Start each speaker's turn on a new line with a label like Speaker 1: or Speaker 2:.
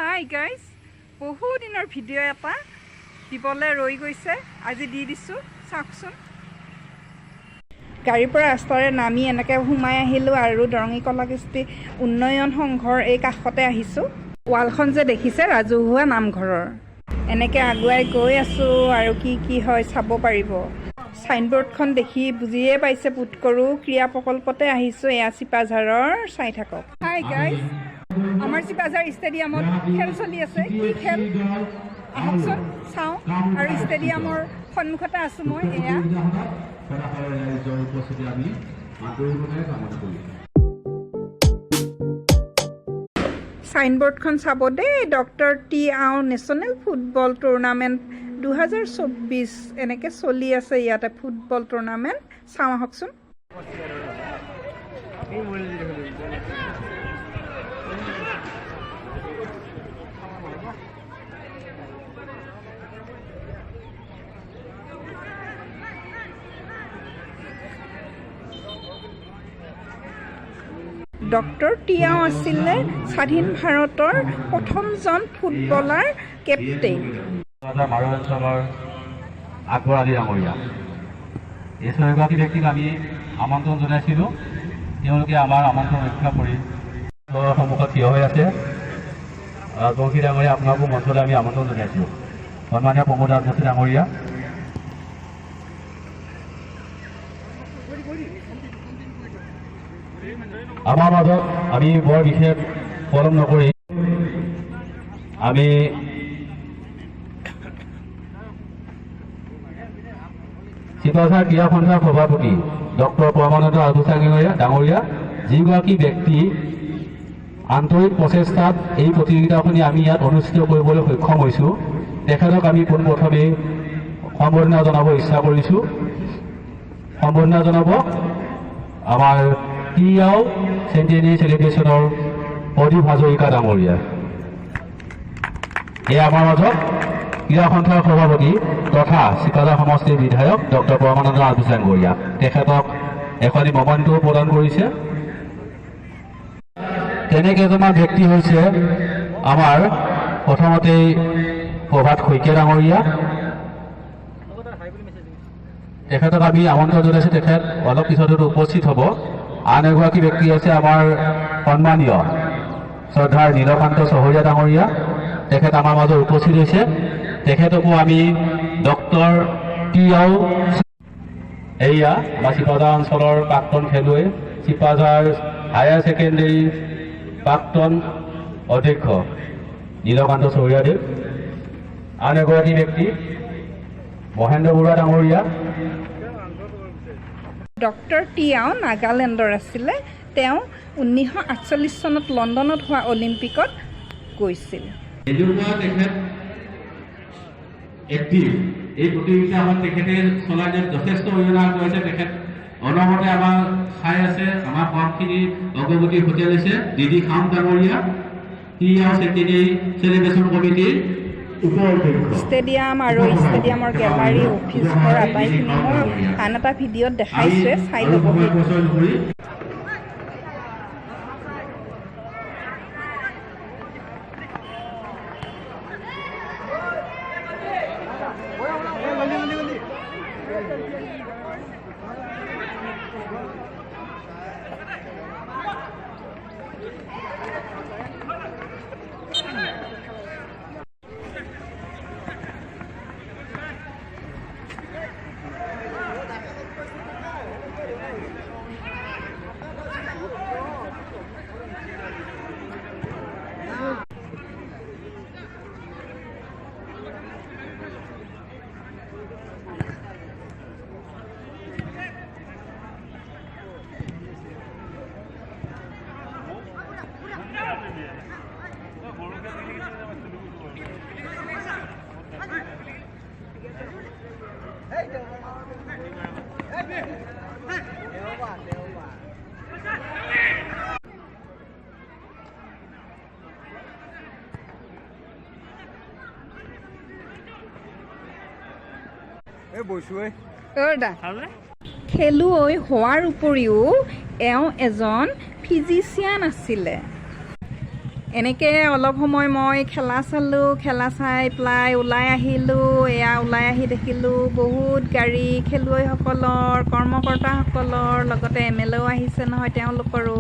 Speaker 1: Hi guys, বহু দিনৰ video' এটা দিবলৈ ৰৈ গৈছে, আজি দি দিছোঁ, চাওকচোন। গাড়ীৰ পৰা ৰাস্তাৰে নামি এনেকৈ সোমাই আহিলোঁ আৰু দৰঙী কলাকৃষ্টি উন্নয়ন সংঘৰ এই কাষতে আহিছোঁ। ৱালখন যে দেখিছে ৰাজহুৱা নামঘৰৰ, এনেকৈ আগুৱাই গৈ আছোঁ আৰু কি কি হয় চাব পাৰিব। চাইনবোৰ্ডখন দেখি বুজিয়ে পাইছে পুট কৰোঁ ক্ৰীড়া প্ৰকল্পতে আহিছোঁ। এয়া চিপাঝাৰৰ, চাই থাকক। হাই গাইজ, আমাৰ চিপাঝাৰ ষ্টেডিয়ামত খেল চলি আছে। কি খেল আহকচোন চাওঁ। আৰু ষ্টেডিয়ামৰ সন্মুখতে আছোঁ মই। এয়া চাইনবোৰ্ডখন চাব দেই, ডক্টৰ টি আও নেশ্যনেল ফুটবল টুৰ্ণামেণ্ট 2024 এনেকৈ চলি আছে ইয়াতে ফুটবল টুৰ্ণামেণ্ট। চাওঁ আহকচোন। ডক্টৰ টি আও আছিলে স্বাধীন ভাৰতৰ প্ৰথমজন ফুটবলাৰ কেপ্টেইন।
Speaker 2: মাৰু অঞ্চলৰ আকবৰ আলী ডাঙৰীয়া, এই ছয়গৰাকী ব্যক্তিক আমি আমন্ত্ৰণ জনাইছিলোঁ। তেওঁলোকে আমাৰ আমন্ত্ৰণ ৰক্ষা কৰি সন্মুখত থিয় হৈ আছে। ৰাজবংশী ডাঙৰীয়া, আপোনাকো মঞ্চলৈ আমি আমন্ত্ৰণ জনাইছোঁ। সন্মানীয় প্ৰমোদ ৰাজবংশী ডাঙৰীয়া, আমাৰ মাজত আমি বৰ বিশেষ পলম নকৰি আমি চিপাঝাৰ ক্ৰীড়া সন্থাৰ সভাপতি ডক্টৰ পৰমানন্দ ডাঙৰীয়া, যিগৰাকী ব্যক্তি আন্তৰিক প্ৰচেষ্টাত এই প্ৰতিযোগিতাখনি আমি ইয়াত অনুষ্ঠিত কৰিবলৈ সক্ষম হৈছোঁ, তেখেতক আমি পোনপ্ৰথমে সম্বৰ্ধনা জনাব ইচ্ছা কৰিছোঁ। সম্বৰ্ধনা জনাব আমাৰ টি আও চেণ্টেনিয়েৰী চেলিব্ৰেশ্যনৰ প্ৰদীপ হাজৰিকা ডাঙৰীয়া। এয়া আমাৰ মাজত ক্ৰীড়া সন্থাৰ সভাপতি তথা চিপাঝাৰ সমষ্টিৰ বিধায়ক ডক্টৰ পৰমানন্দ ডাঙৰীয়া, তেখেতক এখনি মমান্টো প্ৰদান কৰিছে। তেনে কেইজনমান ব্যক্তি হৈছে আমাৰ প্ৰথমতেই প্ৰভাত শইকীয়া ডাঙৰীয়া, তেখেতক আমি আমন্ত্ৰণ জনাইছোঁ। তেখেত অলপ পিছতে উপস্থিত হ'ব। আন এগৰাকী ব্যক্তি আছে আমাৰ সন্মানীয় শ্ৰদ্ধাৰ নীলকান্ত চহৰীয়া ডাঙৰীয়া, তেখেত আমাৰ মাজত উপস্থিত হৈছে। তেখেতকো আমি ডক্টৰ টি আও, এয়া আমাৰ চিপাঝাৰ অঞ্চলৰ প্ৰাক্তন খেলুৱৈ, চিপাঝাৰ হায়াৰ ছেকেণ্ডেৰী প্ৰাক্তন অধ্যক্ষ নীলকান্ত চহৰীয়াদেৱ। আন এগৰাকী ব্যক্তি মহেন্দ্ৰ বৰুৱা ডাঙৰীয়া।
Speaker 1: ডক্টৰ টি আও নাগালেণ্ডৰ আছিলে। তেওঁ 1948 চনত লণ্ডনত হোৱা অলিম্পিকত গৈছিল।
Speaker 2: এই প্ৰতিযোগিতাখন তেখেতে চলাই দিয়াত যথেষ্ট অৰিহণা কৰিছে। তেখেত অনবৰতে আমাৰ চাই আছে, আমাৰ কামখিনি অগ্ৰগতি ঘটাই লৈছে। ডিডি খাম ডাঙৰীয়া, টি আও চেণ্টেনিয়েৰী চেলিব্ৰেশ্যন কমিটিৰ
Speaker 1: ষ্টেডিয়াম আৰু ষ্টেডিয়ামৰ গেলাৰী, অফিচ ঘৰ আটাইখিনি মই আন এটা ভিডিঅ'ত দেখাইছোৱে, চাই ল'ব। খেলুৱৈ হোৱাৰ উপৰিও এওঁ এজন ফিজিচিয়ান আছিলে। এনেকৈ অলপ সময় মই খেলা চালোঁ, খেলা চাই পেলাই ওলাই আহিলোঁ। এয়া ওলাই আহি দেখিলোঁ বহুত গাড়ী, খেলুৱৈসকলৰ, কৰ্মকৰ্তাসকলৰ লগতে MLAও আহিছে নহয় তেওঁলোকৰো।